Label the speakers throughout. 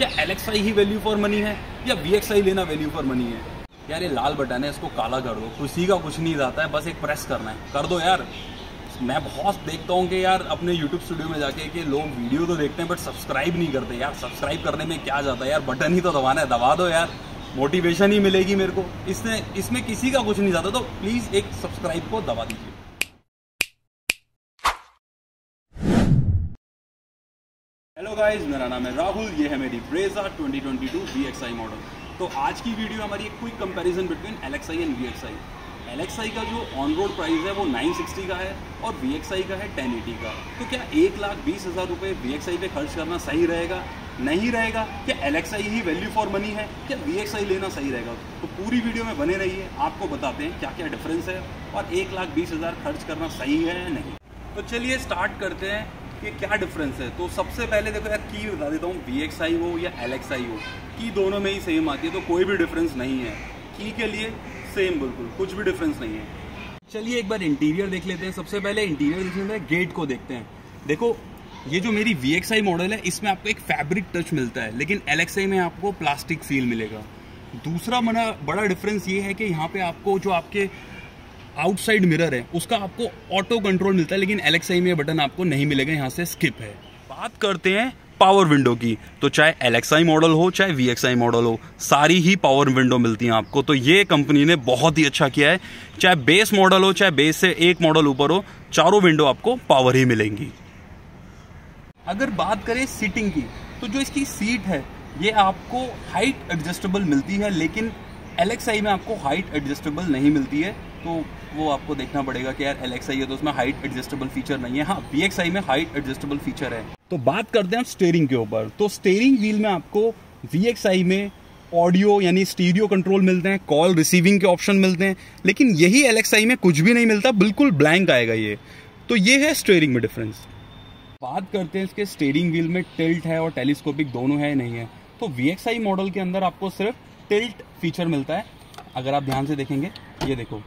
Speaker 1: क्या LXi he value for money है या VXi लेना वैल्यू फॉर मनी है? यार ये लाल बटन है, इसको काला कर दो, किसी का कुछ नहीं जाता है, बस एक प्रेस करना है, कर दो यार। मैं बहुत देखता हूँ कि यार अपने YouTube स्टूडियो में जाके कि लोग वीडियो तो देखते हैं बट सब्सक्राइब नहीं करते। यार सब्सक्राइब करने में क्या जाता है यार, बटन ही तो दबाना है, दबा दो यार, मोटिवेशन ही मिलेगी मेरे को। इसमें किसी का कुछ नहीं जाता, तो प्लीज़ एक सब्सक्राइब को दबा दीजिए। हेलो गाइस, मेरा नाम है राहुल, ये है मेरी ब्रेजा 2022 VXi मॉडल। तो आज की वीडियो हमारी एक quick comparison between LXi and VXi। LXi का जो ऑन रोड प्राइस है वो 960 का है और VXi का है 1080 का। तो क्या 1,20,000 रुपये VXi पे खर्च करना सही रहेगा, नहीं रहेगा? क्या LXi he value for money है, क्या VXi लेना सही रहेगा? तो पूरी वीडियो में बने रहिए, आपको बताते हैं क्या क्या डिफरेंस है और 1,20,000 खर्च करना सही है या नहीं। तो चलिए स्टार्ट करते हैं कि क्या डिफरेंस है। तो सबसे पहले देखो यार, की बता देता हूँ, VXi हो या LXi हो, की दोनों में ही सेम आती है, तो कोई भी डिफरेंस नहीं है। की के लिए सेम, बिल्कुल कुछ भी डिफरेंस नहीं है। चलिए एक बार इंटीरियर देख लेते हैं। सबसे पहले इंटीरियर देखने में गेट को देखते हैं। देखो ये जो मेरी VXi मॉडल है इसमें आपको एक फैब्रिक टच मिलता है, लेकिन LXi में आपको प्लास्टिक फील मिलेगा। दूसरा बड़ा डिफरेंस ये है कि यहाँ पे आपको जो आपके आउटसाइड मिरर है उसका आपको ऑटो कंट्रोल मिलता है, लेकिन LXi में बटन आपको नहीं मिलेगा, यहाँ से स्किप है। बात करते हैं पावर विंडो की। तो चाहे LXi मॉडल हो चाहे VXi मॉडल हो, सारी ही पावर विंडो मिलती हैं आपको। तो ये कंपनी ने बहुत ही अच्छा किया है। चाहे बेस मॉडल हो चाहे बेस से एक मॉडल ऊपर हो, चारों विंडो आपको पावर ही मिलेंगी। अगर बात करें सीटिंग की, तो जो इसकी सीट है ये आपको हाइट एडजस्टेबल मिलती है, लेकिन LXi में आपको हाइट एडजस्टेबल नहीं मिलती है। तो वो आपको देखना पड़ेगा कि यार LXi है तो उसमें हाइट एडजस्टेबल फीचर नहीं है। हाँ, VXi में हाइट एडजस्टेबल फीचर है। तो बात करते हैं स्टीयरिंग के ऊपर। तो स्टीयरिंग व्हील में आपको VXi में ऑडियो यानी स्टीरियो कंट्रोल मिलते हैं, कॉल रिसीविंग के ऑप्शन मिलते हैं, लेकिन यही LXi में कुछ भी नहीं मिलता, बिल्कुल ब्लैंक आएगा ये। तो ये है स्टीयरिंग में डिफरेंस। बात करते हैं इसके स्टीयरिंग व्हील में टिल्ट है और टेलीस्कोपिक दोनों है नहीं है। तो VXi मॉडल के अंदर आपको सिर्फ टिल्ट फीचर मिलता है, अगर आप ध्यान से देखेंगे, ये देखो।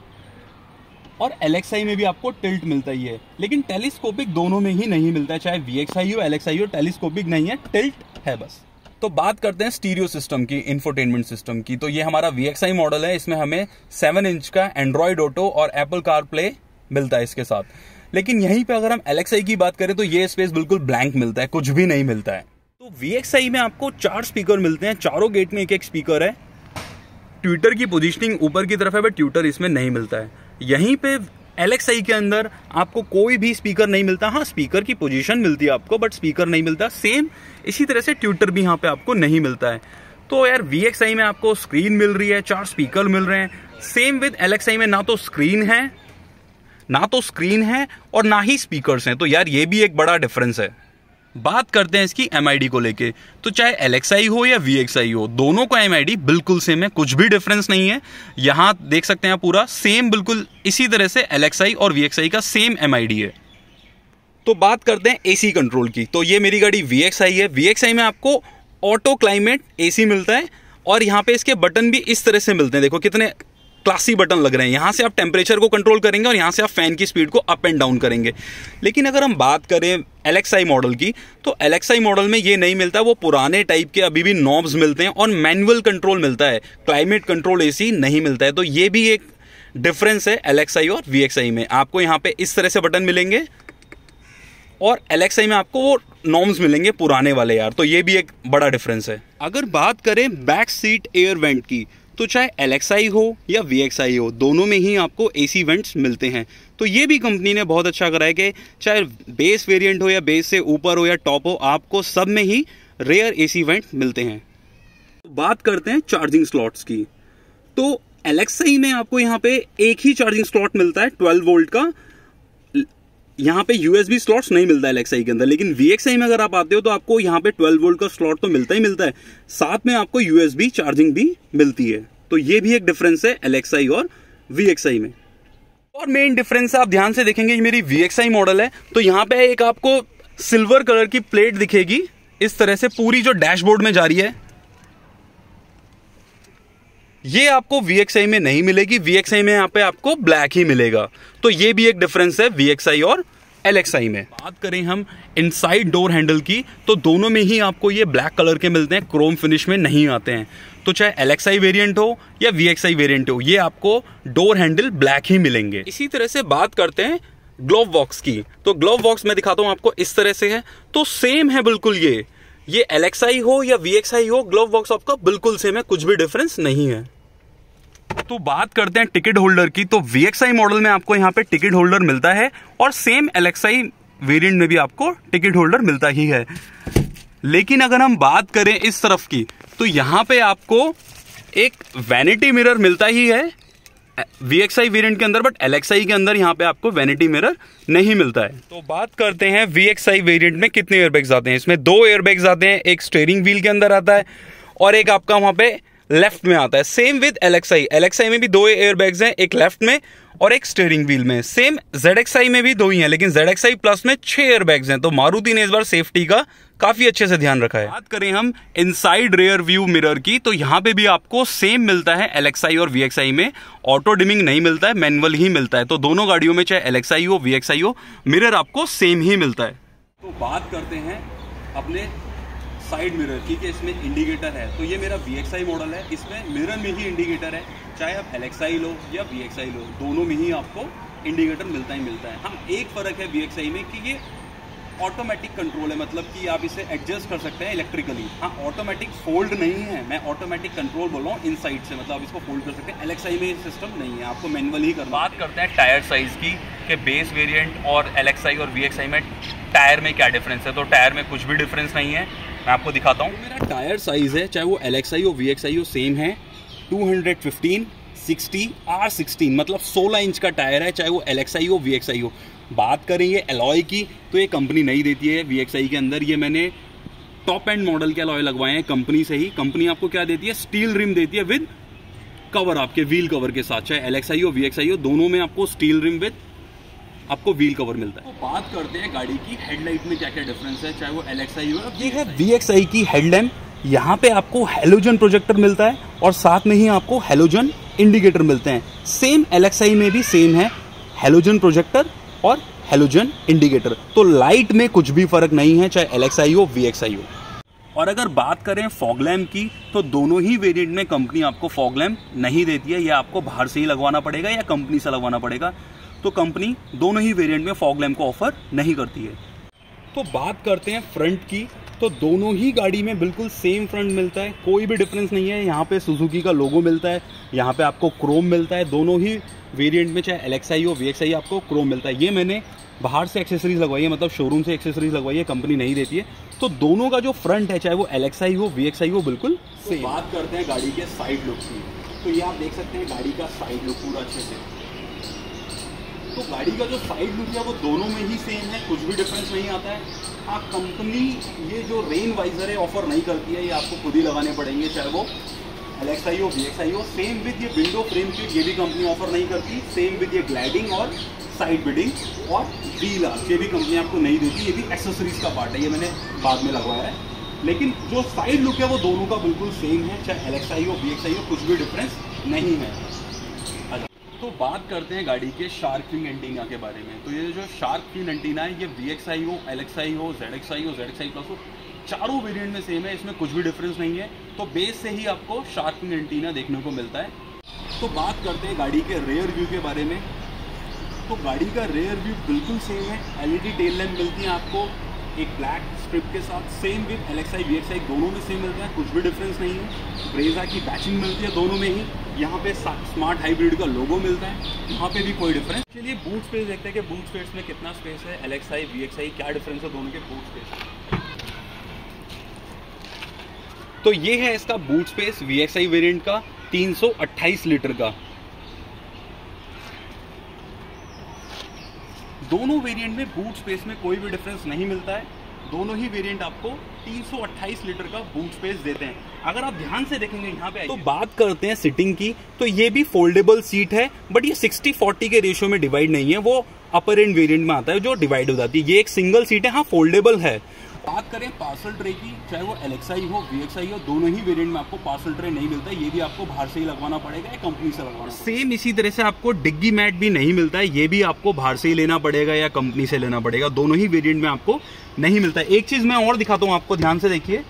Speaker 1: और LXi में भी आपको टिल्ट मिलता ही है, लेकिन टेलीस्कोपिक दोनों में ही नहीं मिलता है। चाहे VXi हो LXi हो, टेलीस्कोपिक नहीं है, टिल्ट है बस। तो बात करते हैं स्टीरियो सिस्टम की, इंफोटेनमेंट सिस्टम की। तो ये हमारा VXi मॉडल है, इसमें हमें 7 इंच का एंड्रॉयड ऑटो और एप्पल कारप्ले मिलता है इसके साथ। लेकिन यहीं पे अगर हम LXi की बात करें तो ये स्पेस बिल्कुल ब्लैंक मिलता है, कुछ भी नहीं मिलता है। तो VXi में आपको 4 स्पीकर मिलते हैं, चारों गेट में एक एक स्पीकर है। ट्विटर की पोजीशनिंग ऊपर की तरफ है, बट ट्विटर इसमें नहीं मिलता है। यहीं पे LXi के अंदर आपको कोई भी स्पीकर नहीं मिलता। हाँ, स्पीकर की पोजीशन मिलती है आपको, बट स्पीकर नहीं मिलता। सेम इसी तरह से ट्विटर भी यहाँ पे आपको नहीं मिलता है। तो यार VXi में आपको स्क्रीन मिल रही है, 4 स्पीकर मिल रहे हैं। सेम विद LXi में ना तो स्क्रीन है और ना ही स्पीकर्स हैं। तो यार ये भी एक बड़ा डिफरेंस है। बात करते हैं इसकी MID को लेके। तो चाहे LXi हो या VXi हो, दोनों का MID बिल्कुल सेम है, कुछ भी डिफरेंस नहीं है। यहां देख सकते हैं पूरा सेम, बिल्कुल इसी तरह से LXi और VXi का सेम MID है। तो बात करते हैं AC कंट्रोल की। तो ये मेरी गाड़ी VXi है। VXi में आपको ऑटो क्लाइमेट AC मिलता है और यहाँ पे इसके बटन भी इस तरह से मिलते हैं। देखो कितने क्लासी बटन लग रहे हैं। यहाँ से आप टेम्परेचर को कंट्रोल करेंगे और यहाँ से आप फैन की स्पीड को अप एंड डाउन करेंगे। लेकिन अगर हम बात करें LXi मॉडल की, तो LXi मॉडल में ये नहीं मिलता। वो पुराने टाइप के अभी भी नॉब्स मिलते हैं और मैनुअल कंट्रोल मिलता है, क्लाइमेट कंट्रोल AC नहीं मिलता है। तो ये भी एक डिफरेंस है LXi और VXi में। आपको यहाँ पे इस तरह से बटन मिलेंगे और LXi में आपको वो नॉर्म्स मिलेंगे पुराने वाले यार। तो ये भी एक बड़ा डिफरेंस है। अगर बात करें बैक सीट एयर वेंट की, तो चाहे LXi हो या VXi हो, दोनों में ही आपको AC वेंट्स मिलते हैं। तो ये भी कंपनी ने बहुत अच्छा करा है कि चाहे बेस वेरिएंट हो या बेस से ऊपर हो या टॉप हो, आपको सब में ही रेयर AC वेंट मिलते हैं। बात करते हैं चार्जिंग स्लॉट्स की। तो LXi में आपको यहाँ पे एक ही चार्जिंग स्लॉट मिलता है 12 वोल्ट का। यहाँ पे USB स्लॉट्स नहीं मिलता है LXi के अंदर, लेकिन VXi में अगर आप आते हो तो आपको यहाँ पे 12 वोल्ट का स्लॉट तो मिलता ही मिलता है, साथ में आपको USB चार्जिंग भी मिलती है। तो ये भी एक डिफरेंस है LXi और VXi में। और मेन डिफरेंस आप ध्यान से देखेंगे, ये मेरी VXi मॉडल है, तो यहाँ पे एक आपको सिल्वर कलर की प्लेट दिखेगी इस तरह से, पूरी जो डैशबोर्ड में जा रही है, ये आपको VXi में नहीं मिलेगी। VXi में यहाँ पे आपको ब्लैक ही मिलेगा। तो ये भी एक डिफरेंस है VXi और LXi में। बात करें हम इनसाइड डोर हैंडल की, तो दोनों में ही आपको ये ब्लैक कलर के मिलते हैं, क्रोम फिनिश में नहीं आते हैं। तो चाहे LXi वेरिएंट हो या VXi वेरिएंट हो, ये आपको डोर हैंडल ब्लैक ही मिलेंगे। इसी तरह से बात करते हैं ग्लोव बॉक्स की, तो ग्लोव बॉक्स मैं दिखाता हूं आपको, इस तरह से है, तो सेम है बिल्कुल। ये LXi हो या VXi हो, ग्लोव बॉक्स आपका बिल्कुल सेम है, कुछ भी डिफरेंस नहीं है। तो बात करते हैं टिकट होल्डर की, तो VXi मॉडल में आपको यहाँ पे टिकट होल्डर मिलता है और सेम LXi वेरिएंट में भी आपको टिकट होल्डर मिलता ही है। लेकिन अगर हम बात करें इस तरफ की, तो यहाँ पे आपको एक वैनिटी मिरर मिलता ही है VXi वेरिएंट के अंदर, बट LXi के अंदर यहाँ पे आपको वैनिटी मिरर नहीं मिलता है। तो बात करते हैं VXi वेरिएंट में कितने एयरबैग्स आते हैं। इसमें 2 एयरबैग्स आते हैं, एक स्टीयरिंग व्हील के अंदर आता है और एक आपका वहां पे लेफ्ट में आता है। सेम विद LXi में भी 2 एयरबैग्स हैं, एक लेफ्ट में और एक स्टीयरिंग व्हील में। सेम ZXi में भी 2 ही हैं, लेकिन ZXi प्लस में 6 एयरबैग्स हैं। तो मारुति ने इस बार सेफ्टी का काफी अच्छे से ध्यान रखा है। बात करें हम इनसाइड रेयर व्यू मिरर की, तो यहाँ पे भी आपको सेम मिलता है LXi और VXi में। ऑटो डिमिंग नहीं मिलता है, मैनुअल ही मिलता है। तो दोनों गाड़ियों में चाहे LXi हो VXi हो, मिरर आपको सेम ही मिलता है। तो बात करते हैं अपने साइड मिरर की, कि इसमें इंडिकेटर है। तो ये मेरा VXi मॉडल है, इसमें मिरर में ही इंडिकेटर है। चाहे आप LXi लो या VXi लो, दोनों में ही आपको इंडिकेटर मिलता ही मिलता है। हाँ, एक फ़र्क है VXi में कि ये ऑटोमेटिक कंट्रोल है, मतलब कि आप इसे एडजस्ट कर सकते हैं इलेक्ट्रिकली। हाँ, ऑटोमेटिक फोल्ड नहीं है, मैं ऑटोमेटिक कंट्रोल बोल रहा हूँ इनसाइड से, मतलब आप इसको फोल्ड कर सकते हैं। LXi में ये सिस्टम नहीं है, आपको मैनुअल ही करना। बात करते हैं टायर साइज़ की, कि बेस वेरिएंट और LXi और VXi में टायर में क्या डिफरेंस है। तो टायर में कुछ भी डिफरेंस नहीं है, मैं आपको दिखाता हूँ। मेरा टायर साइज़ है, चाहे वो LXi हो VXi हो, सेम है। 215 60 R16, मतलब 16 इंच का टायर है, चाहे वो LXi हो VXi हो। बात करें ये अलॉय की, तो ये कंपनी नहीं देती है VXi के अंदर। ये मैंने टॉप एंड मॉडल के अलॉय लगवाए हैं कंपनी से ही। कंपनी आपको क्या देती है, स्टील रिम देती है विद कवर, आपके व्हील कवर के साथ। चाहे LXi हो VXi हो, दोनों में आपको स्टील रिम विद आपको व्हील कवर मिलता है। तो बात करते हैं गाड़ी की हेडलाइट में क्या क्या डिफरेंस है, चाहे वो LXi हो। ये है VXi की हेडलैम्प, यहाँ पे आपको हेलोजन प्रोजेक्टर मिलता है और साथ में ही आपको हेलोजन इंडिकेटर मिलते हैं। सेम LXi में भी सेम है, हेलोजन प्रोजेक्टर और हेलोजन इंडिकेटर। तो लाइट में कुछ भी फर्क नहीं है, चाहे LXi हो VXi हो। और अगर बात करें फॉग लैम्प की, तो दोनों ही वेरिएंट में कंपनी आपको फॉग लैम्प नहीं देती है, या आपको बाहर से ही लगवाना पड़ेगा या कंपनी से लगवाना पड़ेगा। तो कंपनी दोनों ही वेरिएंट में फॉग लैम्प को ऑफर नहीं करती है। तो बात करते हैं फ्रंट की, तो दोनों ही गाड़ी में बिल्कुल सेम फ्रंट मिलता है, कोई भी डिफरेंस नहीं है। यहाँ पे सुजुकी का लोगो मिलता है, यहाँ पे आपको क्रोम मिलता है। दोनों ही वेरिएंट में चाहे LXi हो VXi आपको क्रोम मिलता है। ये मैंने बाहर से एक्सेसरीज लगवाई है, मतलब शोरूम से एक्सेसरीज लगवाई है, कंपनी नहीं देती है। तो दोनों का जो फ्रंट है, चाहे वो LXi हो VXi हो, बिल्कुल सेम। बात करते हैं गाड़ी के साइड लुक की, तो ये आप देख सकते हैं गाड़ी का साइड लुक पूरा अच्छे से। तो गाड़ी का जो साइड लुक है वो दोनों में ही सेम है, कुछ भी डिफरेंस नहीं आता है। हाँ, कंपनी ये जो रेन वाइजर है ऑफर नहीं करती है, ये आपको खुद ही लगाने पड़ेंगे, चाहे वो LXi हो VXi हो। सेम विद ये विंडो फ्रेम किट, ये भी कंपनी ऑफर नहीं करती। सेम विद ये ग्लाइडिंग और साइड बिडिंग और व्हील आर्च, ये भी कंपनी आपको नहीं देती, ये भी एक्सेसरीज का पार्ट है, ये मैंने बाद में लगवाया है। लेकिन जो साइड लुक है वो दोनों का बिल्कुल सेम है, चाहे LXi हो VXi हो, कुछ भी डिफरेंस नहीं है। तो बात करते हैं गाड़ी के शार्क फिन एंटीना के बारे में। तो ये जो शार्क फिन एंटीना है, ये VXi हो LXi हो ZXi हो ZXi प्लस हो, चारों वेरिएंट में सेम है, इसमें कुछ भी डिफरेंस नहीं है। तो बेस से ही आपको शार्क फिन एंटीना देखने को मिलता है। तो बात करते हैं गाड़ी के रेयर व्यू के बारे में। तो गाड़ी का रेयर व्यू बिल्कुल सेम है, LED टेल लैम्प मिलती है आपको एक ब्लैक स्ट्रिप के साथ। सेम विद LXi VXi दोनों में सेम मिलता है, कुछ भी डिफरेंस नहीं है। ब्रेजा की बैचिंग मिलती है दोनों में ही। यहाँ पे स्मार्ट हाइब्रिड का लोगो मिलता है, यहाँ पे भी कोई डिफरेंस। चलिए बूट स्पेस देखते हैं कि बूट स्पेस में कितना स्पेस है, LXi VXi क्या डिफरेंस है दोनों के बूट स्पेस। तो ये है इसका बूट स्पेस VXi वेरिएंट का 328 लीटर का। दोनों वेरिएंट में बूट स्पेस में कोई भी डिफरेंस नहीं मिलता है, दोनों ही वेरिएंट आपको 328 लीटर का बूट स्पेस देते हैं। अगर आप ध्यान से देखेंगे यहाँ पे, तो बात करते हैं सीटिंग की, तो ये भी फोल्डेबल सीट है, बट ये 60-40 के रेशियो में डिवाइड नहीं है, वो अपर एंड वेरिएंट में आता है जो डिवाइड हो जाती है। ये एक सिंगल सीट है, हाँ फोल्डेबल है। बात करें पार्सल ट्रे की, चाहे वो LXi हो VXi हो, दोनों ही वेरिएंट में आपको पार्सल ट्रे नहीं मिलता है। ये भी आपको बाहर से ही लगवाना पड़ेगा या कंपनी से लगवाना। सेम इसी तरह से आपको डिग्गी मैट भी नहीं मिलता है, ये भी आपको बाहर से ही लेना पड़ेगा या कंपनी से लेना पड़ेगा। दोनों ही वेरिएंट में आपको नहीं मिलता है। एक चीज मैं और दिखाता हूँ आपको, ध्यान से देखिए,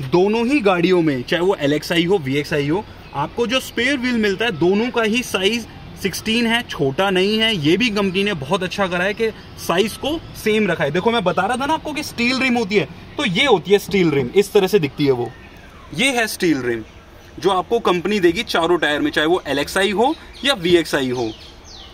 Speaker 1: दोनों ही गाड़ियों में चाहे वो LXi हो VXi हो, आपको जो स्पेयर व्हील मिलता है दोनों का ही साइज 16 है, छोटा नहीं है। ये भी कंपनी ने बहुत अच्छा करा है कि साइज को सेम रखा है। देखो मैं बता रहा था ना आपको कि स्टील रिम होती है, तो ये होती है स्टील रिम, इस तरह से दिखती है वो। ये है स्टील रिम जो आपको कंपनी देगी चारों टायर में, चाहे वो LXi हो या VXi हो।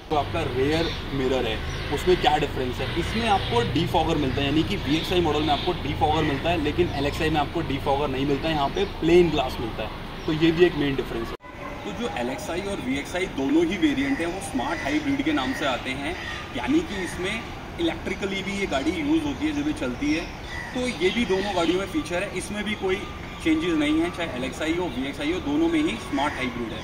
Speaker 1: तो आपका रेयर मिरर है, उसमें क्या डिफरेंस है? इसमें आपको डीफॉगर मिलता है, यानी कि VXi मॉडल में आपको डीफॉगर मिलता है, लेकिन LXi में आपको डीफॉगर नहीं मिलता है, यहाँ पे प्लेन ग्लास मिलता है। तो ये भी एक मेन डिफरेंस है। तो जो LXi और VXi दोनों ही वेरिएंट हैं वो स्मार्ट हाइब्रिड के नाम से आते हैं, यानी कि इसमें इलेक्ट्रिकली भी ये गाड़ी यूज़ होती है जब ये चलती है। तो ये भी दोनों गाड़ियों में फीचर है, इसमें भी कोई चेंजेस नहीं है, चाहे LXi हो VXi हो, दोनों में ही स्मार्ट हाइब्रिड है।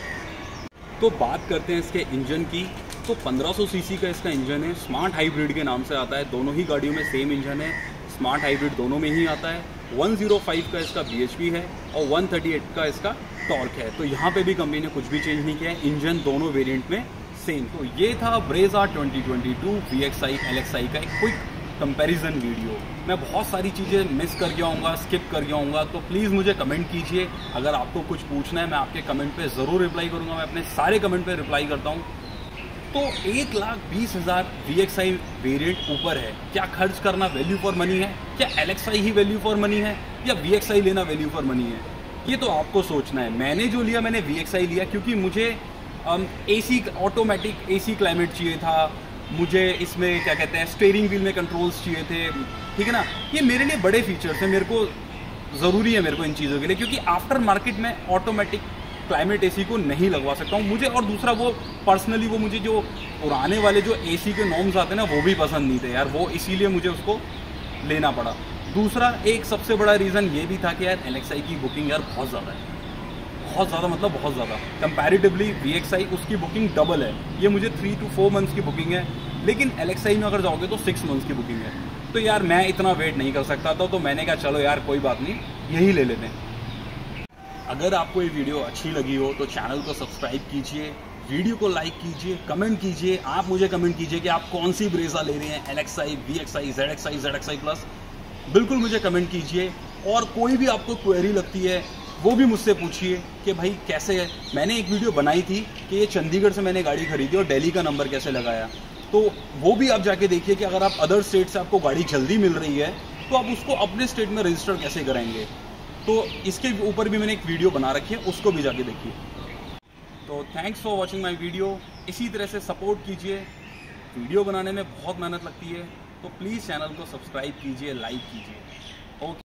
Speaker 1: तो बात करते हैं इसके इंजन की। तो 1500 सीसी का इसका इंजन है, स्मार्ट हाइब्रिड के नाम से आता है। दोनों ही गाड़ियों में सेम इंजन है, स्मार्ट हाइब्रिड दोनों में ही आता है। 105 का इसका bhp है और 138 का इसका टॉर्क है। तो यहाँ पे भी कंपनी ने कुछ भी चेंज नहीं किया है, इंजन दोनों वेरिएंट में सेम। तो ये था ब्रेजा 2022 VXi LXi का एक क्विक कंपैरिजन वीडियो। मैं बहुत सारी चीज़ें मिस कर गया हूँगा, स्किप कर गया हूँगा, तो प्लीज़ मुझे कमेंट कीजिए। अगर आपको कुछ पूछना है मैं आपके कमेंट पे ज़रूर रिप्लाई करूँगा, मैं अपने सारे कमेंट पे रिप्लाई करता हूँ। तो 1,20,000 VXi वेरिएंट ऊपर है, क्या खर्च करना वैल्यू फॉर मनी है? क्या LXi he value for money है या VXi लेना वैल्यू फॉर मनी है? ये तो आपको सोचना है। मैंने जो लिया, मैंने VXi लिया क्योंकि मुझे AC ऑटोमेटिक AC क्लाइमेट चाहिए था, मुझे इसमें क्या कहते हैं स्टीयरिंग व्हील में कंट्रोल्स चाहिए थे, ठीक है ना। ये मेरे लिए बड़े फीचर्स हैं, मेरे को ज़रूरी है मेरे को इन चीज़ों के लिए, क्योंकि आफ्टर मार्केट में ऑटोमेटिक क्लाइमेट AC को नहीं लगवा सकता हूँ मुझे। और दूसरा वो पर्सनली वो मुझे जो पुराने वाले जो AC के नॉर्म्स आते हैं ना वो भी पसंद नहीं थे यार, वो इसीलिए मुझे उसको लेना पड़ा। दूसरा एक सबसे बड़ा रीज़न ये भी था कि यार LXi की बुकिंग यार बहुत ज़्यादा है, बहुत ज़्यादा, मतलब बहुत ज़्यादा। कंपैरेटिवली VXi उसकी बुकिंग डबल है, ये मुझे 3 to 4 मंथ्स की बुकिंग है, लेकिन LXi में अगर जाओगे तो 6 मंथ्स की बुकिंग है। तो यार मैं इतना वेट नहीं कर सकता था, तो मैंने कहा चलो यार कोई बात नहीं, यही ले लेते हैं। अगर आपको ये वीडियो अच्छी लगी हो तो चैनल को सब्सक्राइब कीजिए, वीडियो को लाइक कीजिए, कमेंट कीजिए। आप मुझे कमेंट कीजिए कि आप कौन सी ब्रेजा ले रहे हैं, LXi VXi ZXi ZXi plus, बिल्कुल मुझे कमेंट कीजिए। और कोई भी आपको क्वेरी लगती है वो भी मुझसे पूछिए कि भाई कैसे है। मैंने एक वीडियो बनाई थी कि ये चंडीगढ़ से मैंने गाड़ी खरीदी और दिल्ली का नंबर कैसे लगाया, तो वो भी आप जाके देखिए कि अगर आप अदर स्टेट से आपको गाड़ी जल्दी मिल रही है तो आप उसको अपने स्टेट में रजिस्टर कैसे कराएंगे। तो इसके ऊपर भी मैंने एक वीडियो बना रखी है, उसको भी जाके देखिए। तो thanks for watching my video. इसी तरह से सपोर्ट कीजिए, वीडियो बनाने में बहुत मेहनत लगती है, तो प्लीज़ चैनल को सब्सक्राइब कीजिए, लाइक कीजिए। ओके।